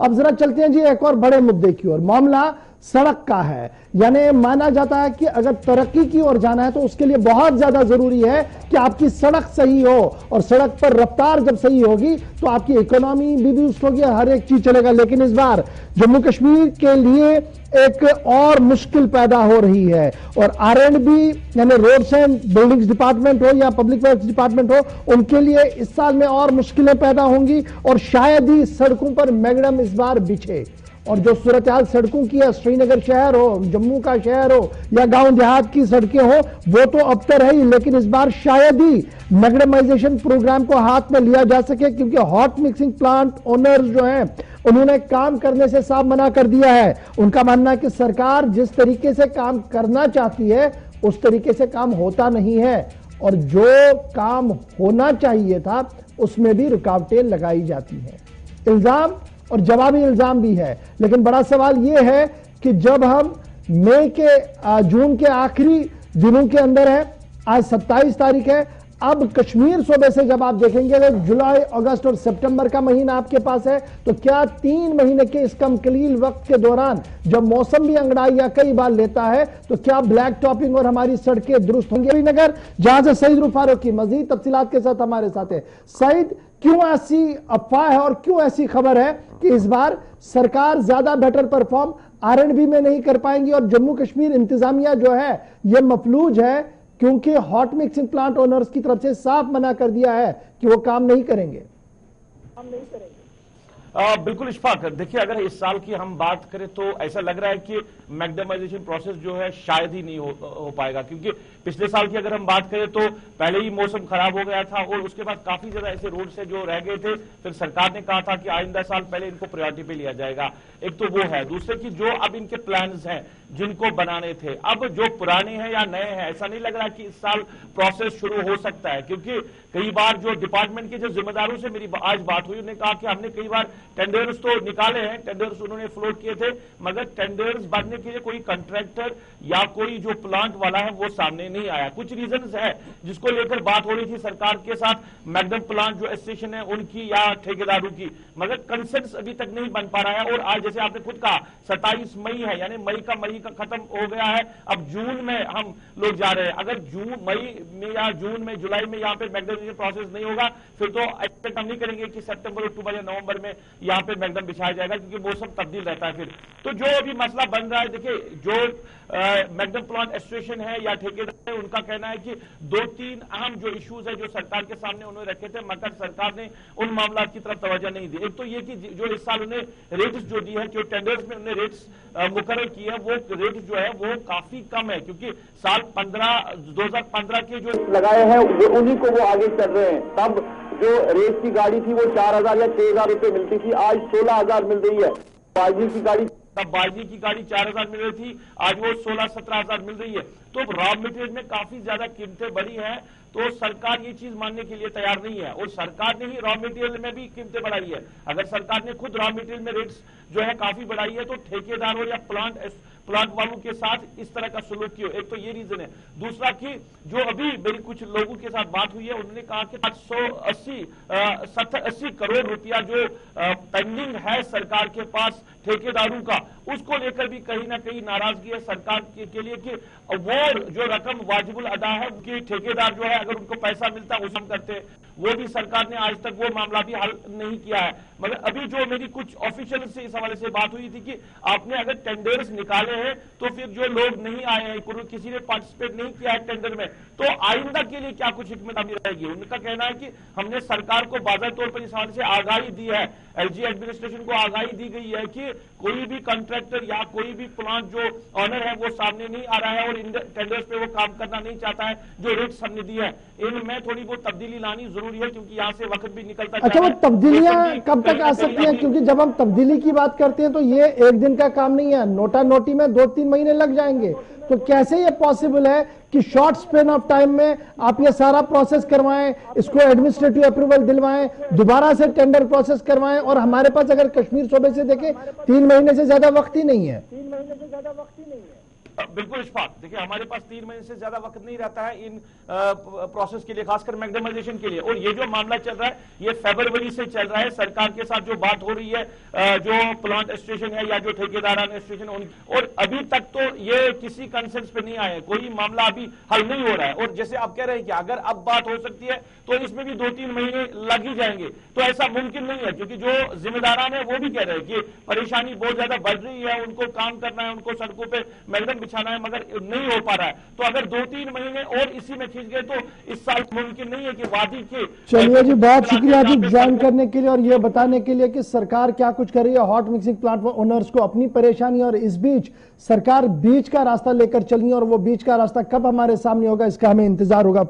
अब जरा चलते हैं जी एक और बड़े मुद्दे की ओर। मामला सड़क का है। यानी माना जाता है कि अगर तरक्की की ओर जाना है तो उसके लिए बहुत ज्यादा जरूरी है कि आपकी सड़क सही हो, और सड़क पर रफ्तार जब सही होगी तो आपकी इकोनॉमी भी बूस्ट होगी, हर एक चीज चलेगा। लेकिन इस बार जम्मू कश्मीर के लिए एक और मुश्किल पैदा हो रही है, और आरएंडबी यानी रोड्स एंड बिल्डिंग्स डिपार्टमेंट हो या पब्लिक वर्क्स डिपार्टमेंट हो, उनके लिए इस साल में और मुश्किलें पैदा होंगी, और शायद ही सड़कों पर मैग्डम इस बार बिछे। और जो सूरत हाल सड़कों की है, श्रीनगर शहर हो, जम्मू का शहर हो या गांव देहात की सड़कें हो, वो तो अब तक है ही, लेकिन इस बार शायद ही मैग्डमाइजेशन प्रोग्राम को हाथ में लिया जा सके, क्योंकि हॉट मिक्सिंग प्लांट ओनर्स जो हैं उन्होंने काम करने से साफ मना कर दिया है। उनका मानना है कि सरकार जिस तरीके से काम करना चाहती है उस तरीके से काम होता नहीं है, और जो काम होना चाहिए था उसमें भी रुकावटें लगाई जाती हैं। इल्जाम और जवाबी इल्जाम भी है। लेकिन बड़ा सवाल यह है कि जब हम जून के आखिरी दिनों के अंदर है, आज 27 तारीख है, अब कश्मीर सूबे से जब आप देखेंगे अगर जुलाई, अगस्त और सितंबर का महीना आपके पास है, तो क्या 3 महीने के इस कम कलील वक्त के दौरान जब मौसम भी अंगड़ाई या कई बार लेता है, तो क्या ब्लैक टॉपिंग और हमारी सड़कें दुरुस्त होंगी? श्रीनगर जहां से सईद रूफ फारूकी मजीद तफसीलात के साथ हमारे साथ है। सईद, क्यों ऐसी अफवाह है और क्यों ऐसी खबर है कि इस बार सरकार ज्यादा बेटर परफॉर्म आरएंडबी में नहीं कर पाएंगी, और जम्मू कश्मीर इंतजामिया जो है यह मफलूज है क्योंकि हॉट मिक्सिंग प्लांट ओनर्स की तरफ से साफ मना कर दिया है कि वो काम नहीं करेंगे? बिल्कुल इशफाक, देखिए अगर इस साल की हम बात करें तो ऐसा लग रहा है कि मैग्डमाइजेशन प्रोसेस जो है शायद ही नहीं हो पाएगा, क्योंकि पिछले साल की अगर हम बात करें तो पहले ही मौसम खराब हो गया था और उसके बाद काफी ज्यादा ऐसे रोड्स है जो रह गए थे। फिर सरकार ने कहा था कि आइंदा साल पहले इनको प्रायोरिटी पे लिया जाएगा। एक तो वो है, दूसरे की जो अब इनके प्लान्स हैं जिनको बनाने थे, अब जो पुराने हैं या नए हैं, ऐसा नहीं लग रहा कि इस साल प्रोसेस शुरू हो सकता है, क्योंकि कई बार जो डिपार्टमेंट के जो जिम्मेदारों से मेरी आज बात हुई, उन्होंने कहा कि हमने कई बार टेंडर्स तो निकाले हैं, टेंडर्स उन्होंने फ्लोट किए थे, मगर टेंडर्स भरने के लिए कोई कॉन्ट्रैक्टर या कोई जो प्लांट वाला है वो सामने नहीं आया। कुछ रीजंस है जिसको लेकर बात हो रही थी सरकार के साथ, मैग्डम प्लांट जो एसोसिएशन है उनकी या ठेकेदारों की, मगर कंसेंसस अभी तक नहीं बन पा रहा है। और आज जैसे आपने खुद कहा 27 मई है, यानी मई का खत्म हो गया है, अब जून में हम लोग जा रहे हैं। अगर मई में या जून में, जुलाई में यहाँ पे मैग्डम प्रोसेस नहीं होगा, फिर तो एक्सपेक्ट हम नहीं करेंगे कि सितंबर, अक्टूबर या नवंबर में यहाँ पे मैग्डम बिछाया जाएगा, क्योंकि मौसम तब्दील रहता है। फिर तो जो अभी मसला बन रहा है, देखिए जो मैग्डम प्लांट एसोसिएशन है या ठेकेदार है, उनका कहना है कि 2-3 अहम जो इश्यूज है जो सरकार के सामने उन्होंने रखे थे, मगर सरकार ने उन मामलों की तरफ तवज्जो नहीं दी। एक तो ये कि जो इस साल उन्हें रेट्स जो दी है, जो टेंडर्स में उन्हें रेट्स मुकर्रर की है, वो रेट जो है वो काफी कम है, क्योंकि साल 2015 के जो लगाए हैं उन्हीं को वो आगे चल रहे हैं। तब जो रेस की गाड़ी थी वो 4000 या 6000 रुपए मिलती थी, आज 16000 मिल रही है। बाजी की गाड़ी, तब बाजी की गाड़ी 4000 मिल रही थी, आज वो 16-17 मिल रही है। तो रॉ मटेरियल में काफी ज्यादा कीमतें बढ़ी हैं, तो सरकार ये चीज मानने के लिए तैयार नहीं है, और सरकार ने ही रॉ मटेरियल में भी कीमतें बढ़ाई है। अगर सरकार ने खुद रॉ मटेरियल में रेट्स जो है काफी बढ़ाई है, तो ठेकेदारों या प्लांट वालों के साथ इस तरह का सलूक क्यों? एक तो ये रीजन है। दूसरा कि जो अभी मेरी कुछ लोगों के साथ बात हुई है, उन्होंने कहा कि 780 करोड़ रुपया जो पेंडिंग है सरकार के पास ठेकेदारों का, उसको लेकर भी कहीं ना कहीं नाराजगी है सरकार के लिए कि वो जो रकम वाजिबुल अदा है कि ठेकेदार जो है अगर उनको पैसा मिलता है उसम करते, वो भी सरकार ने आज तक वो मामला भी हल नहीं किया है। मगर अभी जो मेरी कुछ ऑफिशियल से इस हवाले से बात हुई थी कि आपने अगर टेंडर्स निकाले हैं तो फिर जो लोग नहीं आए हैं, किसी ने पार्टिसिपेट नहीं किया है टेंडर में, तो आइंदा के लिए क्या कुछ हिकमत अमली रहेगी? उनका कहना है कि हमने सरकार को बाज़ार तौर पर इस हवाले से आगाही दी है, एलजी एडमिनिस्ट्रेशन को आगाही दी गई है कि कोई भी कॉन्ट्रैक्टर या कोई भी प्लांट जो ऑनर है वो सामने नहीं आ रहा है और इन टेंडर्स पे वो काम करना नहीं चाहता है। जो रेट्स हमने दी है इनमें थोड़ी वो तब्दीली लानी जरूरी है, क्योंकि यहाँ से वक्त भी निकलता है। अच्छा, वो तब्दीलियां कब तक आ सकती हैं? क्योंकि जब हम तब्दीली की बात करते हैं तो ये एक दिन का काम नहीं है, नोटा नोटी में 2-3 महीने लग जाएंगे। तो कैसे ये पॉसिबल है कि शॉर्ट स्पेन ऑफ टाइम में आप ये सारा प्रोसेस करवाएं, इसको एडमिनिस्ट्रेटिव अप्रूवल दिलवाएं, दोबारा से टेंडर प्रोसेस करवाएं, और हमारे पास अगर कश्मीर सूबे से देखें 3 महीने से ज्यादा वक्त ही नहीं है। बिल्कुल इशफाक, देखिए हमारे पास 3 महीने से ज्यादा वक्त नहीं रहता है इन प्रोसेस के लिए, खासकर मैग्नेमाइजेशन के लिए। और ये जो मामला चल रहा है ये फरवरी से चल रहा है। सरकार के साथ जो बात हो रही है, जो प्लांट एसोसिएशन है या जो ठेकेदारान एसोसिएशन, और अभी तक तो ये किसी कंसेंस पे नहीं आए, कोई मामला अभी हल नहीं हो रहा है। और जैसे आप कह रहे हैं कि अगर अब बात हो सकती है तो इसमें भी 2-3 महीने लग ही जाएंगे, तो ऐसा मुमकिन नहीं है, क्योंकि जो जिम्मेदारान है वो भी कह रहे हैं कि परेशानी बहुत ज्यादा बढ़ रही है, उनको काम करना है, उनको सड़कों पे मैग्डम बिछाना है, मगर नहीं हो पा रहा है। तो अगर 2-3 महीने और इसी में खींच गए तो इस साल मुमकिन नहीं है कि वादी के। चलिए जी, बहुत शुक्रिया जी ज्वाइन करने के लिए और ये बताने के लिए कि सरकार क्या कुछ कर रही है हॉट मिक्सिंग प्लांट ओनर्स को अपनी परेशानी। और इस बीच सरकार बीच का रास्ता लेकर चली और वो बीच का रास्ता कब हमारे सामने होगा इसका हमें इंतजार होगा।